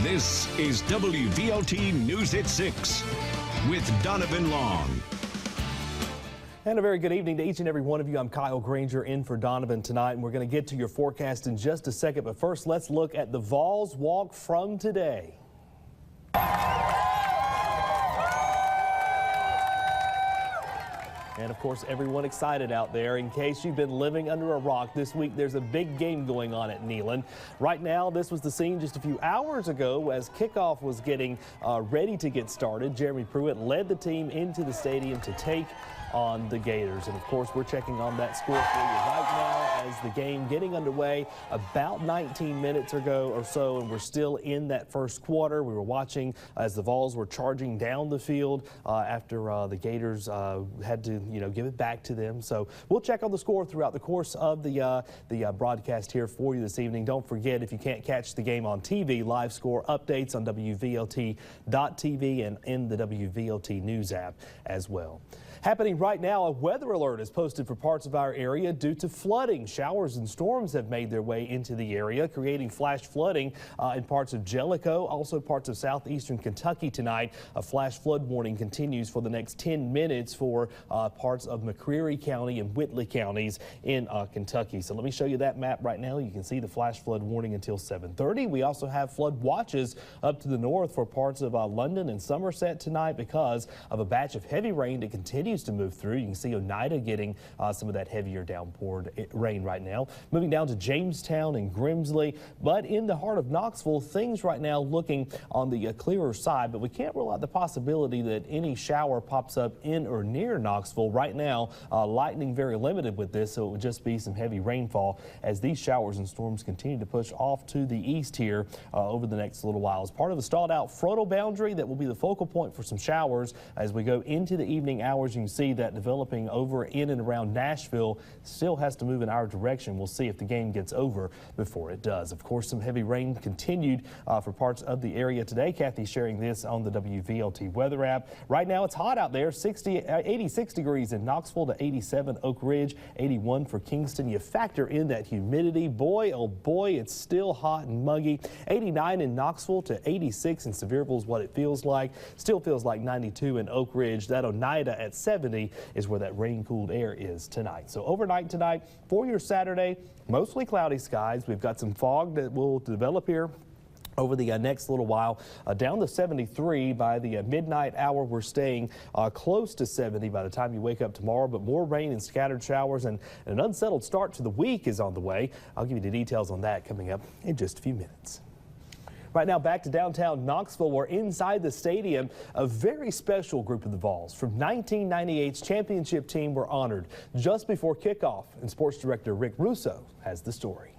This is WVLT News at 6 with Donovan Long. And a very good evening to each and every one of you. I'm Kyle Grainger in for Donovan tonight, and we're going to get to your forecast in just a second. But first, let's look at the Vols walk from today. And of course, everyone excited out there. In case you've been living under a rock this week, there's a big game going on at Neyland. Right now, this was the scene just a few hours ago as kickoff was getting ready to get started. Jeremy Pruitt led the team into the stadium to take on the Gators. And of course, we're checking on that score for you right now as the game getting underway about 19 minutes ago or so, and we're still in that first quarter. We were watching as the Vols were charging down the field after the Gators had to, give it back to them. So we'll check on the score throughout the course of the broadcast here for you this evening. Don't forget, if you can't catch the game on TV, live score updates on WVLT.tv and in the WVLT News app as well. Happening right now, a weather alert is posted for parts of our area due to flooding. Showers and storms have made their way into the area, creating flash flooding in parts of Jellicoe, also parts of southeastern Kentucky tonight. A flash flood warning continues for the next 10 minutes for parts of McCreary County and Whitley counties in Kentucky. So let me show you that map right now. You can see the flash flood warning until 7:30. We also have flood watches up to the north for parts of London and Somerset tonight because of a batch of heavy rain that continues to move through. You can see Oneida getting some of that heavier downpour rain right now. Moving down to Jamestown and Grimsley, but in the heart of Knoxville, things right now looking on the clearer side, but we can't rule out the possibility that any shower pops up in or near Knoxville. Right now, lightning very limited with this, so it would just be some heavy rainfall as these showers and storms continue to push off to the east here over the next little while. As part of a stalled out frontal boundary that will be the focal point for some showers as we go into the evening hours. You can see that developing over in and around Nashville still has to move in our direction. We'll see if the game gets over before it does. Of course, some heavy rain continued for parts of the area today. Kathy sharing this on the WVLT weather app. Right now it's hot out there, 86 degrees in Knoxville to 87 Oak Ridge, 81 for Kingston. You factor in that humidity. Boy, oh boy, it's still hot and muggy. 89 in Knoxville to 86 in Sevierville is what it feels like. Still feels like 92 in Oak Ridge. That Oneida at 70 is where that rain-cooled air is tonight. So overnight tonight for your Saturday, mostly cloudy skies. We've got some fog that will develop here over the next little while, down to 73 by the midnight hour. We're staying close to 70 by the time you wake up tomorrow, but more rain and scattered showers and an unsettled start to the week is on the way. I'll give you the details on that coming up in just a few minutes. Right now, back to downtown Knoxville, where inside the stadium, a very special group of the Vols from 1998's championship team were honored just before kickoff. And sports director Rick Russo has the story.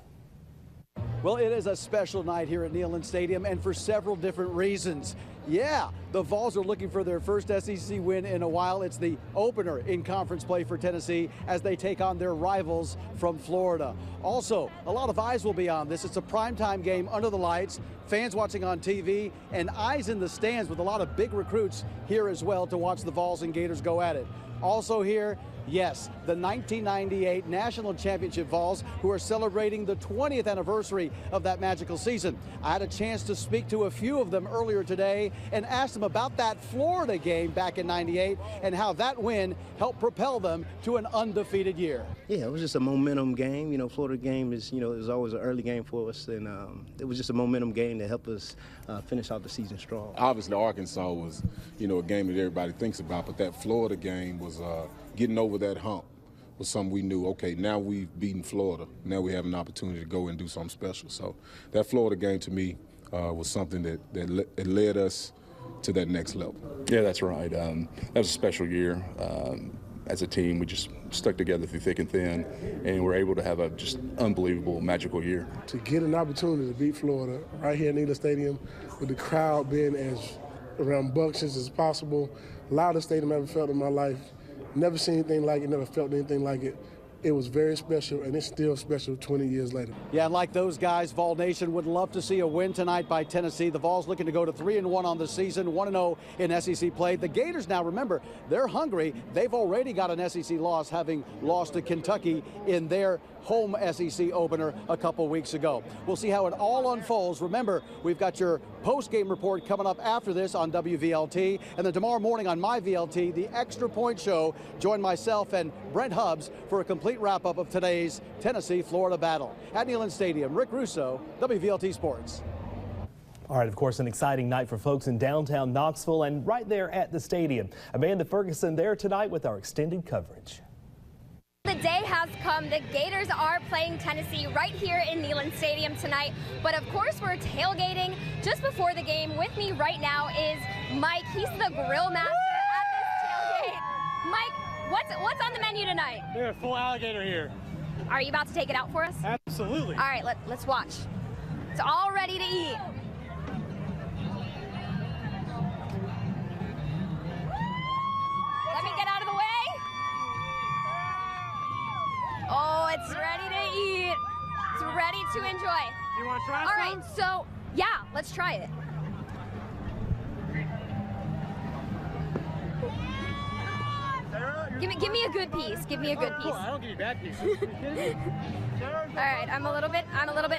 Well, it is a special night here at Neyland Stadium, and for several different reasons. Yeah, the Vols are looking for their first SEC win in a while. It's the opener in conference play for Tennessee as they take on their rivals from Florida. Also, a lot of eyes will be on this. It's a primetime game under the lights, fans watching on TV, and eyes in the stands with a lot of big recruits here as well to watch the Vols and Gators go at it. Also here, yes, the 1998 National Championship Vols, who are celebrating the 20th anniversary of that magical season. I had a chance to speak to a few of them earlier today and asked them about that Florida game back in '98 and how that win helped propel them to an undefeated year. Yeah, it was just a momentum game. Florida game is, it was always an early game for us, and it was just a momentum game that helped us finish out the season strong. Obviously, Arkansas was, a game that everybody thinks about, but that Florida game was getting over that hump was something we knew, okay, now we've beaten Florida. Now we have an opportunity to go and do something special. So that Florida game to me was something that led us to that next level. Yeah, that's right. That was a special year. As a team, we just stuck together through thick and thin, and we're able to have a just unbelievable, magical year. To get an opportunity to beat Florida right here at Neyland Stadium, with the crowd being as rambunctious as possible, loudest stadium I've ever felt in my life. Never seen anything like it, never felt anything like it. It was very special, and it's still special 20 years later. Yeah, and like those guys, Vol Nation would love to see a win tonight by Tennessee. The Vols looking to go to 3-1 on the season, 1-0 in SEC play. The Gators now, remember, they're hungry. They've already got an SEC loss, having lost to Kentucky in their home SEC opener a couple weeks ago. We'll see how it all unfolds. Remember, we've got your post-game report coming up after this on WVLT, and then tomorrow morning on my VLT, the Extra Point Show. Join myself and Brent Hubbs for a complete wrap-up of today's Tennessee-Florida battle. At Neyland Stadium, Rick Russo, WVLT Sports. All right, of course, an exciting night for folks in downtown Knoxville and right there at the stadium. Amanda Ferguson there tonight with our extended coverage. The day has come. The Gators are playing Tennessee right here in Neyland Stadium tonight. But of course, we're tailgating just before the game. With me right now is Mike. He's the grill master at this tailgate. Mike, what's on the menu tonight? We have a full alligator here. Are you about to take it out for us? Absolutely. All right, let's watch. It's all ready to eat. Let me get out of the way. Oh, it's ready to eat. It's ready to enjoy. You want to try All right, so yeah, let's try it. Give me a good piece. Give me a good piece. I don't give you bad pieces. Are you kidding me? All right, I'm a little bit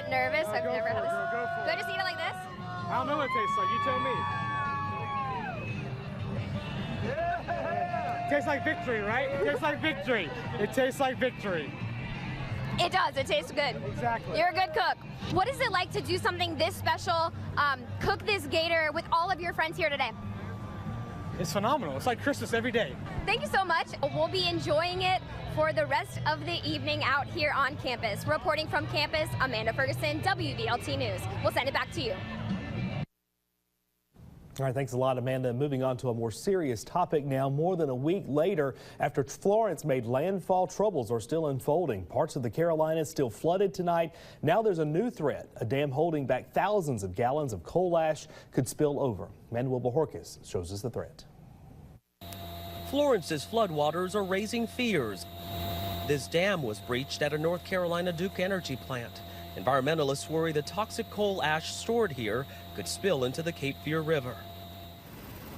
nervous. I've never had this. Do I just eat it like this? I don't know what it tastes like. You tell me. It tastes like victory, right? It tastes like victory. It tastes like victory. It does. It tastes good. Exactly. You're a good cook. What is it like to do something this special, cook this gator with all of your friends here today? It's phenomenal. It's like Christmas every day. Thank you so much. We'll be enjoying it for the rest of the evening out here on campus. Reporting from campus, Amanda Ferguson, WVLT News. We'll send it back to you. All right, thanks a lot, Amanda. Moving on to a more serious topic now. More than a week later, after Florence made landfall, troubles are still unfolding. Parts of the Carolinas still flooded tonight. Now there's a new threat. A dam holding back thousands of gallons of coal ash could spill over. Manuel Bojorquez shows us the threat. Florence's floodwaters are raising fears. This dam was breached at a North Carolina Duke Energy plant. Environmentalists worry the toxic coal ash stored here could spill into the Cape Fear River.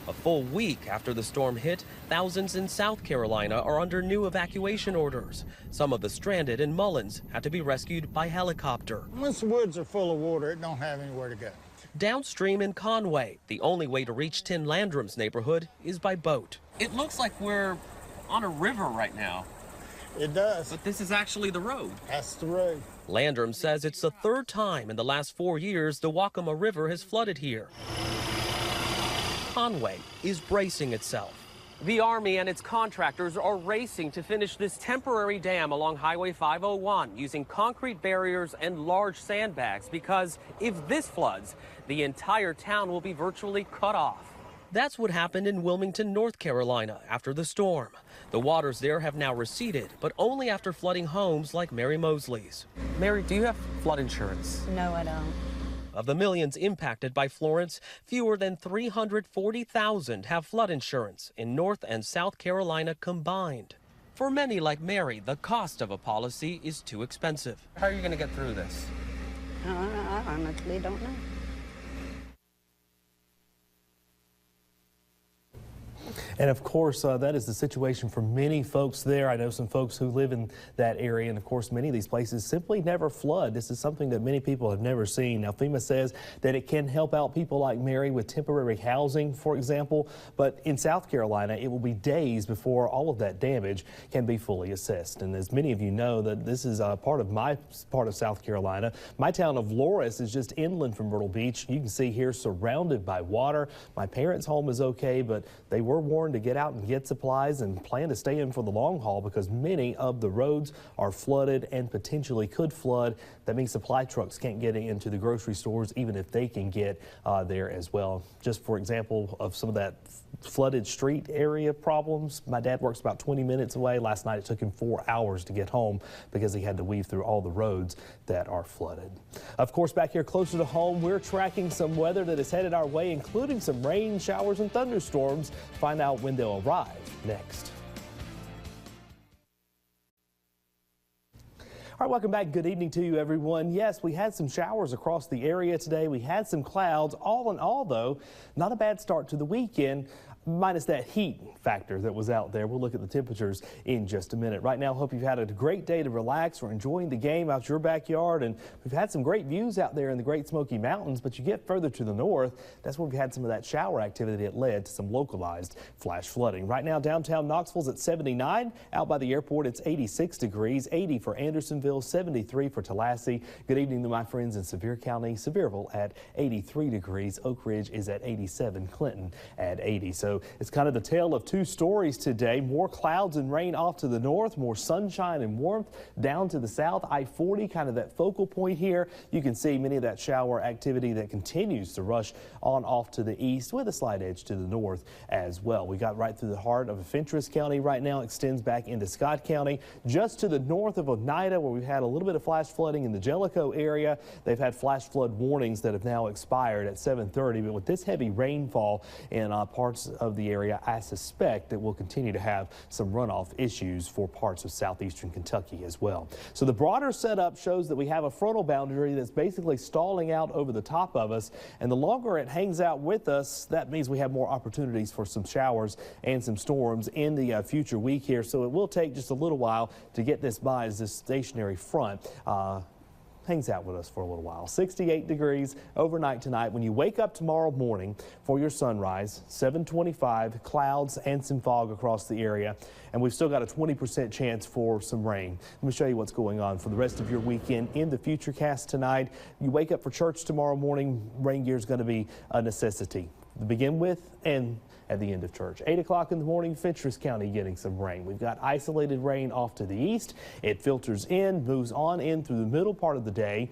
A full week after the storm hit, thousands in South Carolina are under new evacuation orders. Some of the stranded in Mullins had to be rescued by helicopter. Once the woods are full of water, it don't have anywhere to go. Downstream in Conway, the only way to reach Tin Landrum's neighborhood is by boat. It looks like we're on a river right now. It does. But this is actually the road. That's the road. Landrum says it's the third time in the last 4 years the Waccamaw River has flooded here. Conway is bracing itself. The Army and its contractors are racing to finish this temporary dam along Highway 501 using concrete barriers and large sandbags because if this floods, the entire town will be virtually cut off. That's what happened in Wilmington, North Carolina after the storm. The waters there have now receded, but only after flooding homes like Mary Mosley's. Mary, do you have flood insurance? No, I don't. Of the millions impacted by Florence, fewer than 340,000 have flood insurance in North and South Carolina combined. For many like Mary, the cost of a policy is too expensive. How are you going to get through this? I honestly don't know. And of course, that is the situation for many folks there. I know some folks who live in that area, and of course, many of these places simply never flood. This is something that many people have never seen. Now, FEMA says that it can help out people like Mary with temporary housing, for example, but in South Carolina, it will be days before all of that damage can be fully assessed. And as many of you know, that this is part of South Carolina. My town of Loris is just inland from Myrtle Beach. You can see here surrounded by water. My parents' home is okay, but they were warned to get out and get supplies and plan to stay in for the long haul because many of the roads are flooded and potentially could flood. That means supply trucks can't get into the grocery stores even if they can get there as well. Just for example of some of that flooded street area problems, my dad works about 20 minutes away. Last night it took him 4 hours to get home because he had to weave through all the roads that are flooded. Of course, back here closer to home, we're tracking some weather that is headed our way, including some rain, showers, and thunderstorms. Find out when they'll arrive next. All right, welcome back. Good evening to you, everyone. Yes, we had some showers across the area today. We had some clouds. All in all, though, not a bad start to the weekend. minus that heat factor that was out there. We'll look at the temperatures in just a minute. Right now, hope you've had a great day to relax or enjoying the game out your backyard. And we've had some great views out there in the Great Smoky Mountains, but you get further to the north, that's where we've had some of that shower activity that led to some localized flash flooding. Right now, downtown Knoxville's at 79. Out by the airport, it's 86 degrees, 80 for Andersonville, 73 for Tallahassee. Good evening to my friends in Sevier County. Sevierville at 83 degrees. Oak Ridge is at 87. Clinton at 80. So it's kind of the tale of two stories today. More clouds and rain off to the north, more sunshine and warmth down to the south. I-40, kind of that focal point here. You can see many of that shower activity that continues to rush on off to the east with a slight edge to the north as well. We got right through the heart of Fentress County right now, extends back into Scott County, just to the north of Oneida, where we've had a little bit of flash flooding in the Jellicoe area. They've had flash flood warnings that have now expired at 7:30, but with this heavy rainfall in parts of the area, I suspect that we'll continue to have some runoff issues for parts of southeastern Kentucky as well. So the broader setup shows that we have a frontal boundary that's basically stalling out over the top of us, and the longer it hangs out with us, that means we have more opportunities for some showers and some storms in the future week here. So it will take just a little while to get this by as this stationary front hangs out with us for a little while. 68 degrees overnight tonight. When you wake up tomorrow morning for your sunrise, 7:25, clouds and some fog across the area, and we've still got a 20% chance for some rain. Let me show you what's going on for the rest of your weekend in the Futurecast tonight. You wake up for church tomorrow morning, rain gear is going to be a necessity to begin with and at the end of church. 8 o'clock in the morning, Fentress County getting some rain. We've got isolated rain off to the east. It filters in, moves on in through the middle part of the day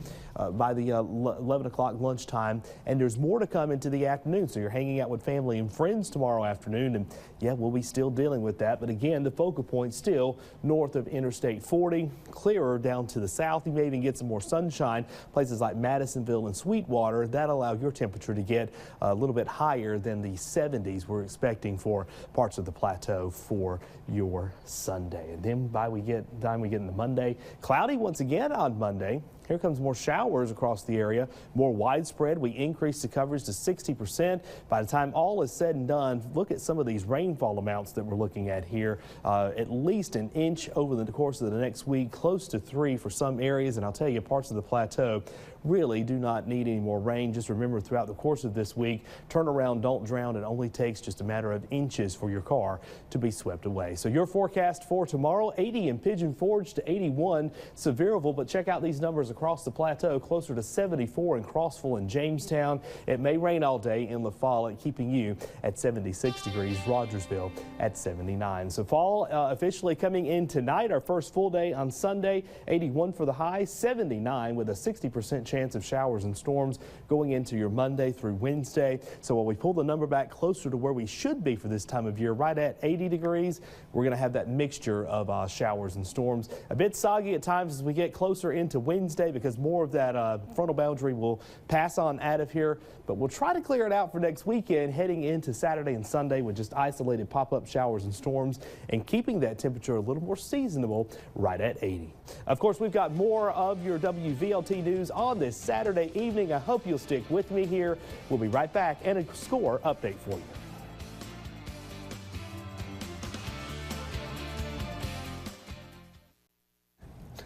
by the 11 o'clock lunchtime, and there's more to come into the afternoon. So you're hanging out with family and friends tomorrow afternoon, and yeah, we'll be still dealing with that. But again, the focal point still north of Interstate 40, clearer down to the south. You may even get some more sunshine. Places like Madisonville and Sweetwater, that allow your temperature to get a little bit higher than the 70s we're expecting for parts of the plateau for your Sunday. And then by the time we get into Monday, cloudy once again on Monday. Here comes more showers across the area, more widespread. We increase the coverage to 60%. By the time all is said and done, look at some of these rainfall amounts that we're looking at here. At least an inch over the course of the next week, close to 3 for some areas. And I'll tell you, parts of the plateau really do not need any more rain. Just remember, throughout the course of this week, turn around, don't drown. It only takes just a matter of inches for your car to be swept away. So your forecast for tomorrow, 80 in Pigeon Forge to 81 Sevierville. But check out these numbers across the plateau, closer to 74 in Crossville and Jamestown. It may rain all day in La Follette, keeping you at 76 degrees. Rogersville at 79. So fall officially coming in tonight. Our first full day on Sunday, 81 for the high, 79 with a 60% chance of showers and storms going into your Monday through Wednesday. So when we pull the number back closer to where we should be for this time of year, right at 80 degrees, we're going to have that mixture of showers and storms. A bit soggy at times as we get closer into Wednesday because more of that frontal boundary will pass on out of here, but we'll try to clear it out for next weekend, heading into Saturday and Sunday with just isolated pop-up showers and storms and keeping that temperature a little more seasonable right at 80. Of course, we've got more of your WVLT news on this Saturday evening. I hope you'll stick with me here. We'll be right back and a score update for you.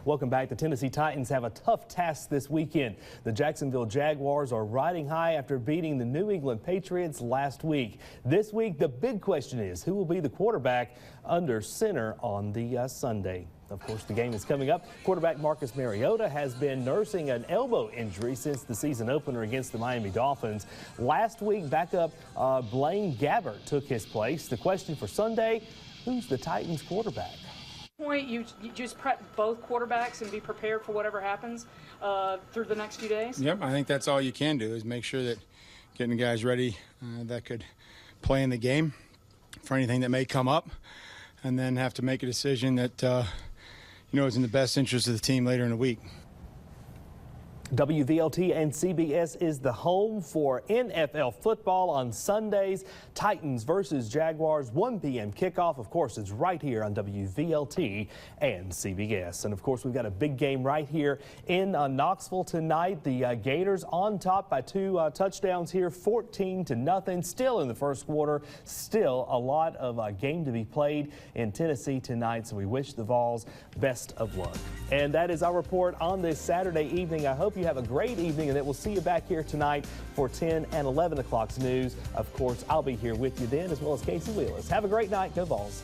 Welcome back. The Tennessee Titans have a tough task this weekend. The Jacksonville Jaguars are riding high after beating the New England Patriots last week. This week, the big question is who will be the quarterback under center on the Sunday. Of course, the game is coming up. Quarterback Marcus Mariota has been nursing an elbow injury since the season opener against the Miami Dolphins. Last week, backup Blaine Gabbert took his place. The question for Sunday, who's the Titans quarterback? Point you just prep both quarterbacks and be prepared for whatever happens through the next few days? Yep, I think that's all you can do is make sure that getting the guys ready that could play in the game for anything that may come up, and then have to make a decision that is in the best interest of the team later in the week. WVLT and CBS is the home for NFL football on Sundays. Titans versus Jaguars, 1 p.m. kickoff. Of course, it's right here on WVLT and CBS. And of course, we've got a big game right here in Knoxville tonight. The Gators on top by 2 touchdowns here, 14-0. Still in the first quarter. Still a lot of game to be played in Tennessee tonight. So we wish the Vols best of luck. And that is our report on this Saturday evening. I hope you have a great evening, and that we'll see you back here tonight for 10 and 11 o'clock's news. Of course, I'll be here with you then, as well as Casey Wheelis. Have a great night. Go Vols.